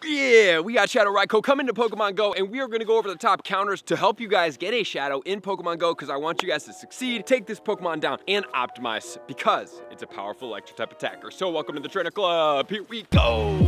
Yeah, we got Shadow Raikou coming to Pokemon Go, and we are going to go over the top counters to help you guys get a Shadow in Pokemon Go, because I want you guys to succeed, take this Pokemon down, and optimize, because it's a powerful electric type attacker. So welcome to the Trainer Club. Here we go.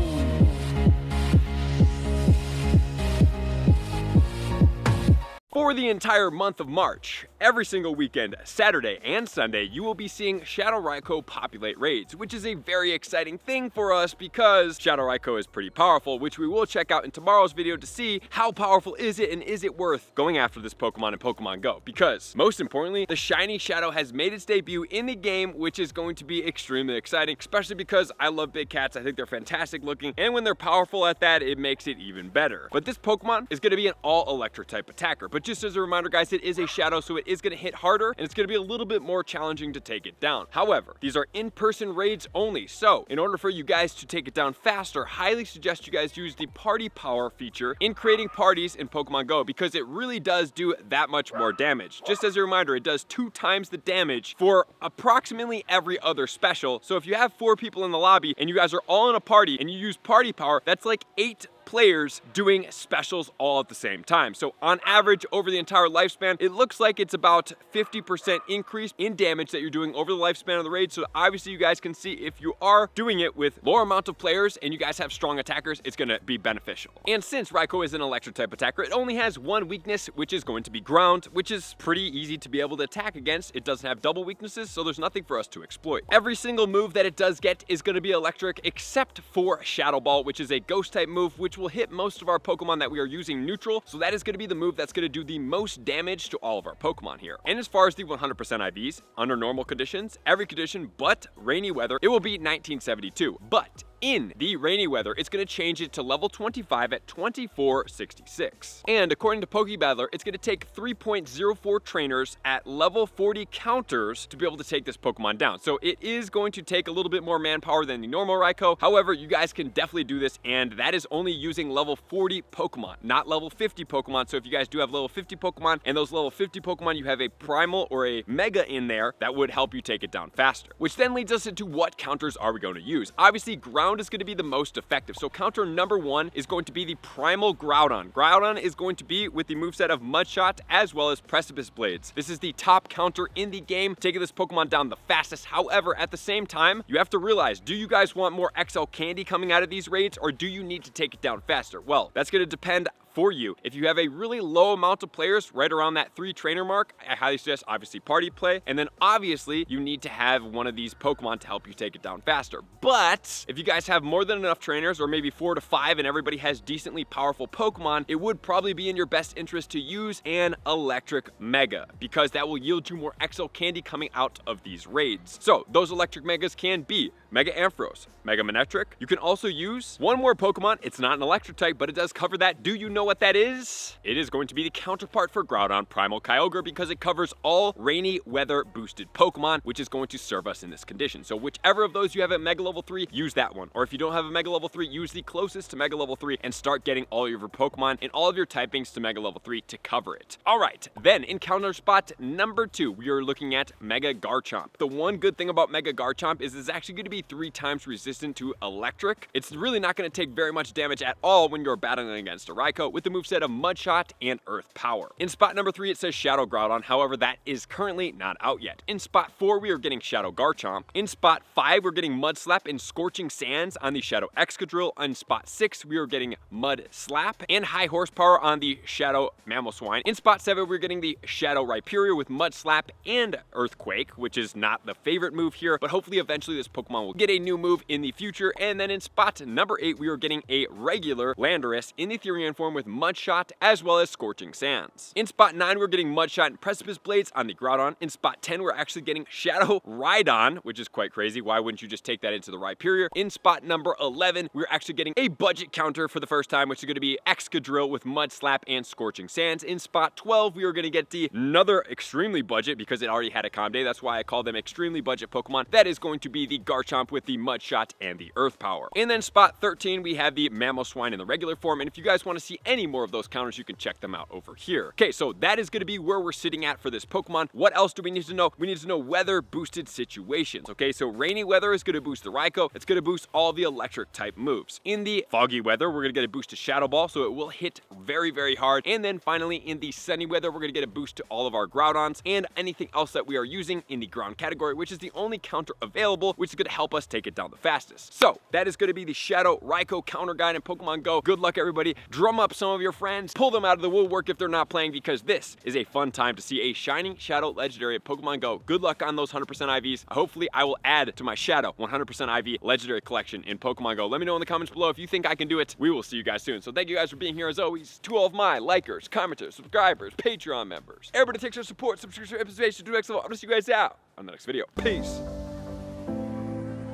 For the entire month of March, every single weekend, Saturday and Sunday, you will be seeing Shadow Raikou populate raids, which is a very exciting thing for us because Shadow Raikou is pretty powerful, which we will check out in tomorrow's video to see how powerful is it and is it worth going after this Pokemon in Pokemon Go. Because, most importantly, the shiny Shadow has made its debut in the game, which is going to be extremely exciting, especially because I love big cats. I think they're fantastic looking, and when they're powerful at that, it makes it even better. But this Pokemon is going to be an all-electric type attacker, but just as a reminder, guys, it is a Shadow, so it is going to hit harder, and it's going to be a little bit more challenging to take it down. However, these are in-person raids only, so in order for you guys to take it down faster, highly suggest you guys use the Party Power feature in creating parties in Pokemon Go, because it really does do that much more damage. Just as a reminder, it does 2 times the damage for approximately every other special, so if you have 4 people in the lobby, and you guys are all in a party, and you use Party Power, that's like 8 players doing specials all at the same time. So on average, over the entire lifespan, it looks like it's about 50% increase in damage that you're doing over the lifespan of the raid. So obviously you guys can see if you are doing it with lower amount of players and you guys have strong attackers, it's gonna be beneficial. And since Raikou is an electric type attacker, it only has one weakness, which is going to be ground, which is pretty easy to be able to attack against. It doesn't have double weaknesses, so there's nothing for us to exploit. Every single move that it does get is gonna be electric, except for Shadow Ball, which is a ghost type move, which will hit most of our Pokemon that we are using neutral, so that is going to be the move that's going to do the most damage to all of our Pokemon here. And as far as the 100% IVs, under normal conditions, every condition but rainy weather, it will be 1972. But in the rainy weather, it's going to change it to level 25 at 2466. And according to Pokebattler, it's going to take 3.04 trainers at level 40 counters to be able to take this Pokemon down. So it is going to take a little bit more manpower than the normal Raikou. However, you guys can definitely do this, and that is only using level 40 Pokemon, not level 50 Pokemon. So if you guys do have level 50 Pokemon, and those level 50 Pokemon, you have a Primal or a Mega in there, that would help you take it down faster. Which then leads us into what counters are we going to use. Obviously, ground is going to be the most effective. So counter number 1 is going to be the Primal Groudon. Groudon is going to be with the moveset of Mud Shot as well as Precipice Blades. This is the top counter in the game, taking this Pokemon down the fastest. However, at the same time, you have to realize, do you guys want more XL candy coming out of these raids, or do you need to take it down faster? Well, that's going to depend for you. If you have a really low amount of players right around that 3 trainer mark, I highly suggest obviously party play, and then obviously you need to have one of these Pokemon to help you take it down faster. But if you guys have more than enough trainers, or maybe 4 to 5, and everybody has decently powerful Pokemon, it would probably be in your best interest to use an electric Mega, because that will yield you more XL candy coming out of these raids. So those electric Megas can be Mega Ampharos, Mega Manectric. You can also use one more Pokemon. It's not an electric type, but it does cover that. Do you know what that is? It is going to be the counterpart for Groudon, Primal Kyogre, because it covers all rainy weather boosted Pokemon, which is going to serve us in this condition. So whichever of those you have at Mega Level 3, use that one. Or if you don't have a Mega Level 3, use the closest to Mega Level 3 and start getting all of your Pokemon and all of your typings to Mega Level 3 to cover it. All right, then in counter spot number 2, we are looking at Mega Garchomp. The one good thing about Mega Garchomp is it's actually going to be 3 times resistant to electric. It's really not going to take very much damage at all when you're battling against a Raikou with the moveset of Mud Shot and Earth Power. In spot number 3, it says Shadow Groudon. However, that is currently not out yet. In spot 4, we are getting Shadow Garchomp. In spot 5, we're getting Mud Slap and Scorching Sands on the Shadow Excadrill. On spot 6, we are getting Mud Slap and High Horsepower on the Shadow Mamoswine. In spot 7, we're getting the Shadow Rhyperior with Mud Slap and Earthquake, which is not the favorite move here, but hopefully eventually this Pokemon will get a new move in the future. And then in spot number 8, we are getting a regular Landorus in the Therian form with Mud Shot as well as Scorching Sands. In spot 9, we're getting Mud Shot and Precipice Blades on the Groudon. In spot 10, we're actually getting Shadow Rhydon, which is quite crazy. Why wouldn't you just take that into the Rhyperior? In spot number 11, we're actually getting a budget counter for the first time, which is going to be Excadrill with Mud Slap and Scorching Sands. In spot 12, we are going to get another extremely budget, because it already had a calm day. That's why I call them extremely budget Pokemon. That is going to be the Garchomp Machamp with the Mud Shot and the Earth Power. And then spot 13, we have the Mamoswine in the regular form, and if you guys want to see any more of those counters, you can check them out over here. Okay, so that is going to be where we're sitting at for this Pokemon. What else do we need to know? We need to know weather boosted situations. Okay, so rainy weather is going to boost the Raikou. It's going to boost all the electric type moves. In the foggy weather, we're going to get a boost to Shadow Ball, so it will hit very, very hard. And then finally, in the sunny weather, we're going to get a boost to all of our Groudons and anything else that we are using in the ground category, which is the only counter available, which is going to help us take it down the fastest. So that is going to be the Shadow Raikou counter guide in Pokemon Go. Good luck, everybody. Drum up some of your friends, pull them out of the woodwork if they're not playing, because this is a fun time to see a shiny Shadow Legendary at Pokemon Go. Good luck on those 100% IVs. Hopefully, I will add to my Shadow 100% IV Legendary collection in Pokemon Go. Let me know in the comments below if you think I can do it. We will see you guys soon. So thank you guys for being here as always. To all of my likers, commenters, subscribers, Patreon members, everybody takes our support, subscription, episode to next level. I'm gonna see you guys out on the next video. Peace.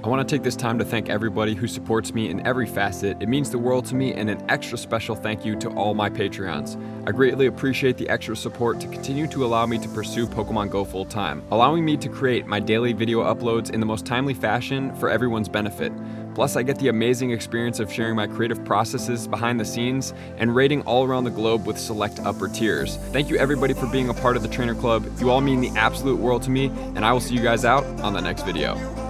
I want to take this time to thank everybody who supports me in every facet. It means the world to me, and an extra special thank you to all my Patreons. I greatly appreciate the extra support to continue to allow me to pursue Pokemon Go full time, allowing me to create my daily video uploads in the most timely fashion for everyone's benefit. Plus, I get the amazing experience of sharing my creative processes behind the scenes and raiding all around the globe with select upper tiers. Thank you everybody for being a part of the Trainer Club. You all mean the absolute world to me, and I will see you guys out on the next video.